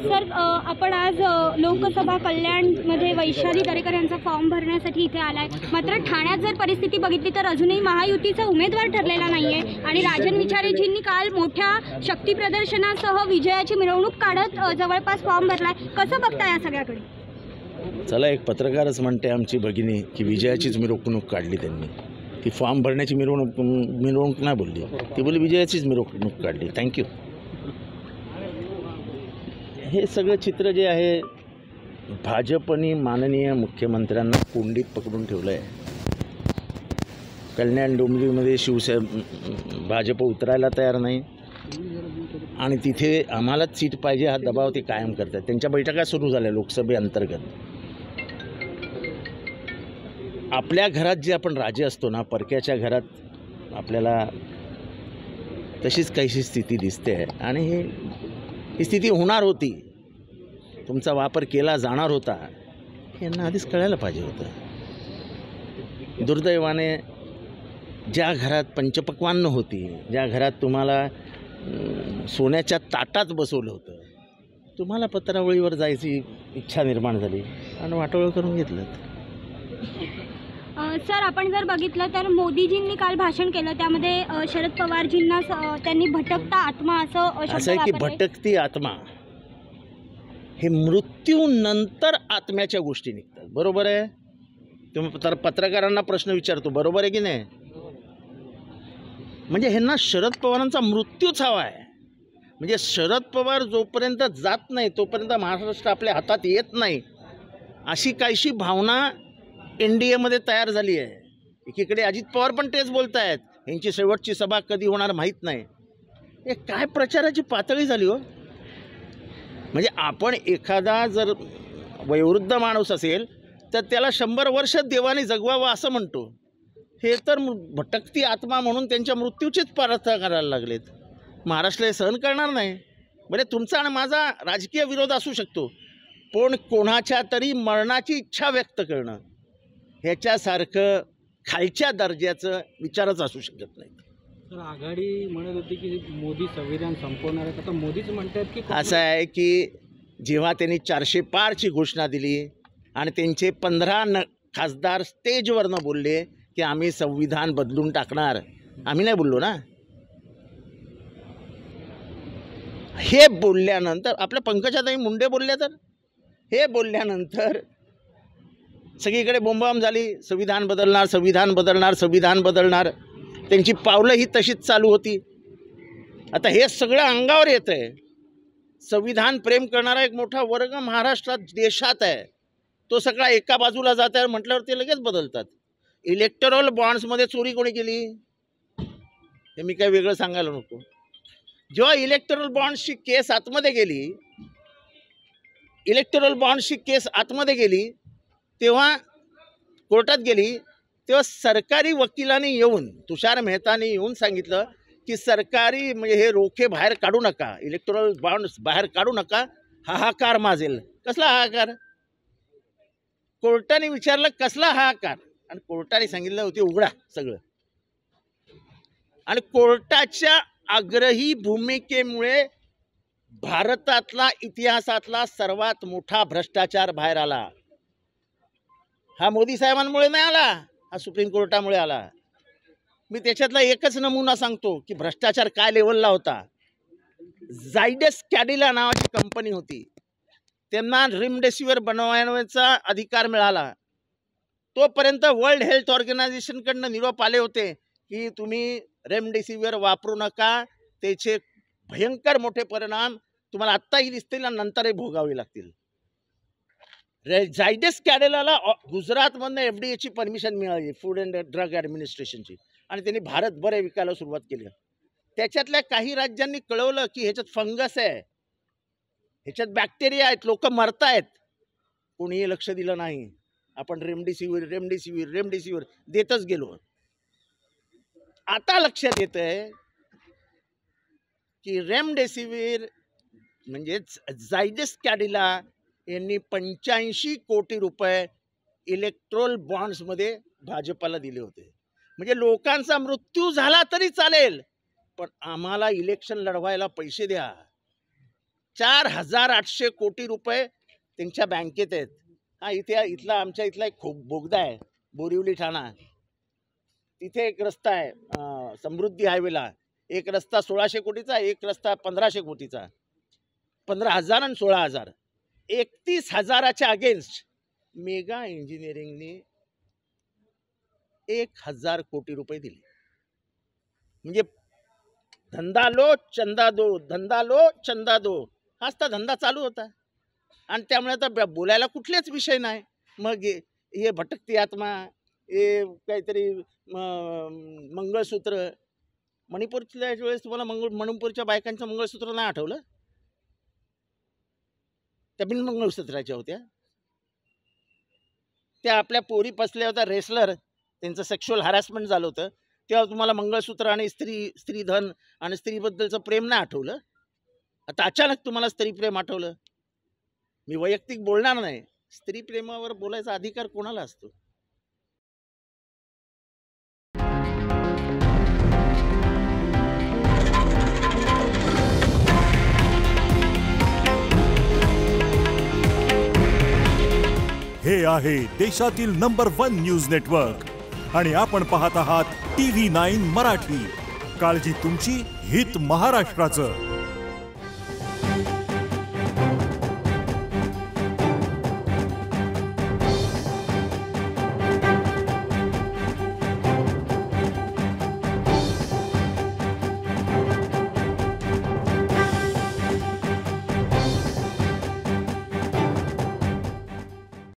Sir आपण आज लोकसभा कल्याणमध्ये वैशाली दरेकर यांचा फॉर्म भरण्यासाठी इथे आलाय, मात्र ठाण्यात जर परिस्थिती बघितली तर अजूनही महायुतीचा उमेदवार ठरलेला नाहीये आणि राजन विचारेजींनी काल मोठ्या शक्ती प्रदर्शनासह विजयाची मिरवणूक काढत जवळपास फॉर्म भरलाय. कसं बघता या सगळ्याकडे? चला, एक पत्रकारच म्हणते आमची भगिनी की विजयाचीच मिरवणूक काढली त्यांनी. ती फॉर्म भरण्याची मिरवणूक नाही बोलली, ती बोलली विजयाचीच मिरवणूक काढली. थँक्यू. हे सगळं चित्र जे आहे, भाजपने माननीय मुख्यमंत्र्यांना कोंडीत पकडून ठेवलं आहे. कल्याण डोंबिवलीमध्ये भाजप उतरायला तयार नाही आणि तिथे आम्हालाच सीट पाहिजे हा दबाव ते कायम करतात. त्यांच्या बैठका सुरू झाल्या लोकसभेअंतर्गत. आपल्या घरात जे आपण राजे असतो ना, परक्याच्या घरात आपल्याला तशीच काहीशी स्थिती दिसते आहे आणि ही स्थिती होणार होती. तुमचा वापर केला जाणार होता हे यांना आधीच कळायला पाहिजे होतं. दुर्दैवाने ज्या घरात पंचपक्वान्न होती, ज्या घरात तुम्हाला सोन्याच्या ताटात बसवलं होतं, तुम्हाला पत्रावळीवर जायची इच्छा निर्माण झाली आणि वाटोळं करून घेतलं. सर, आपण जर बघितलं तर मोदीजींनी काल भाषण केलं, त्यामध्ये शरद पवारजींना त्यांनी भटकता आत्मा असं आहे की भटकती आत्मा हे मृत्यूनंतर आत्म्याच्या गोष्टी निघतात. बरोबर आहे? तुम्ही पत्रकारांना प्रश्न विचारतो, बरोबर आहे की नाही? म्हणजे ह्यांना शरद पवारांचा मृत्यूच हवा आहे. म्हणजे शरद पवार जोपर्यंत जात नाही तोपर्यंत महाराष्ट्र आपल्या हातात येत नाही, अशी काहीशी भावना NDAमध्ये तयार झाली आहे. एकीकडे अजित पवार पण तेच बोलत आहेत, यांची शेवटची सभा कधी होणार माहीत नाही. हे काय प्रचाराची पातळी झाली हो. म्हणजे आपण एखादा जर वयोवृद्ध माणूस असेल तर त्याला 100 वर्ष देवाने जगवावं असं म्हणतो. हे तर भटकती आत्मा म्हणून त्यांच्या मृत्यूचीच प्रार्थना करायला लागलेत. महाराष्ट्र हे सहन करणार नाही. म्हणजे तुमचा आणि माझा राजकीय विरोध असू शकतो, पण कोणाच्या तरी मरणाची इच्छा व्यक्त करणं ह्याच्यासारखं खालच्या दर्जाचं विचारच असू शकत नाही. तर आघाडी म्हणत होती की मोदी संविधान संपवणार आहेत, आता मोदीच म्हणतात की असं आहे की जेव्हा त्यांनी 400 पारची घोषणा दिली आणि त्यांचे 15 खासदार स्टेजवरनं बोलले की आम्ही संविधान बदलून टाकणार, आम्ही नाही बोललो ना. हे बोलल्यानंतर आपल्या पंकजाताई मुंडे बोलल्या, तर हे बोलल्यानंतर सगळीकडे बोंबाबोंब झाली. संविधान बदलणार, संविधान बदलणार, संविधान बदलणार. त्यांची पावलं ही तशीच चालू होती. आता हे सगळं अंगावर येतं आहे. संविधान प्रेम करणारा एक मोठा वर्ग महाराष्ट्रात देशात आहे, तो सगळा एका बाजूला जात आहे म्हटल्यावर ते लगेच बदलतात. इलेक्टोरल बॉन्ड्समध्ये चोरी कोणी केली हे मी काही वेगळं सांगायला नको. जेव्हा इलेक्टोरल बॉन्ड्सची केस आतमध्ये गेली तेव्हा कोर्टात गेली, तेव्हा सरकारी वकिलांनी येऊन, तुषार मेहतानी येऊन सांगितलं की सरकारी म्हणजे हे रोखे बाहेर काढू नका, इलेक्टोरल बॉन्ड्स बाहेर काढू नका, हाहाकार माजेल. कसला हाहाकार? कोर्टाने विचारलं कसला हाहाकार, आणि कोर्टाने सांगितलं होते उघडा सगळं. आणि कोर्टाच्या आग्रही भूमिकेमुळे भारतातला इतिहासातला सर्वात मोठा भ्रष्टाचार बाहेर आला. हा मोदी साहेबांमुळे नाही आला, हा सुप्रीम कोर्टामुळे आला. मी त्याच्यातला एकच नमुना सांगतो की भ्रष्टाचार काय लेवलला होता. झायडस कॅडिला नावाची कंपनी होती, त्यांना रेमडेसिवीर बनवण्याचा अधिकार मिळाला. तोपर्यंत वर्ल्ड हेल्थ ऑर्गनायझेशनकडनं निरोप आले होते की तुम्ही रेमडेसिवीर वापरू नका, त्याचे भयंकर मोठे परिणाम तुम्हाला आत्ताही दिसतील आणि नंतरही भोगावे लागतील. झायडस कॅडिलाला गुजरातमधनं FDAची परमिशन मिळाली, फूड अँड ड्रग ॲडमिनिस्ट्रेशनची, आणि त्यांनी भारतभर विकायला सुरुवात केली. त्याच्यातल्या काही राज्यांनी कळवलं की ह्याच्यात फंगस आहे, ह्याच्यात बॅक्टेरिया आहेत, लोक मरत आहेत. कोणीही लक्ष दिलं नाही. आपण रेमडेसिवीर देतच गेलो. आता लक्षात येत आहे की रेमडेसिवीर म्हणजे झायडस कॅडिला यांनी 85 कोटी रुपये इलेक्ट्रोल बॉन्ड्समध्ये भाजपाला दिले होते. म्हणजे लोकांचा मृत्यू झाला तरी चालेल, पण आम्हाला इलेक्शन लढवायला पैसे द्या. 4,800 कोटी रुपये त्यांच्या बँकेत आहेत. हा इथला आमच्या इथला एक बोगदा आहे बोरिवली ठाणा, तिथे एक रस्ता आहे समृद्धी हायवेला, एक रस्ता 1,600 कोटीचा, एक रस्ता 1,500 कोटीचा. 15,000 आणि 16,000, 31,000च्या अगेन्स्ट मेगा इंजिनिअरिंगने 1,000 कोटी रुपये दिले. म्हणजे धंदा लो चंदा दो, धंदा लो चंदा दो, हाच तर धंदा चालू होता. आणि त्यामुळे आता बोलायला कुठलेच विषय नाही. मग हे भटकती आत्मा, हे काहीतरी मंगळसूत्र, मणिपूरच्या वेळेस तुम्हाला मणिपूरच्या बायकांचं मंगळसूत्र नाही आठवलं? त्या बिन मंगळसूत्राच्या होत्या. त्या आपल्या पोरी पसल्या होत्या रेसलर, त्यांचं सेक्शुअल हॅरॅसमेंट झालं होतं, तेव्हा तुम्हाला मंगळसूत्र आणि स्त्रीधन आणि स्त्रीबद्दलचं प्रेम नाही आठवलं? आता अचानक तुम्हाला स्त्रीप्रेम आठवलं? मी वैयक्तिक बोलणार नाही, स्त्रीप्रेमावर बोलायचा अधिकार कोणाला असतो? हे आहे देशातील नंबर 1 न्यूज नेटवर्क आणि आपण पाहत आहात TV9 मराठी. काळजी तुमची, हित महाराष्ट्राचं.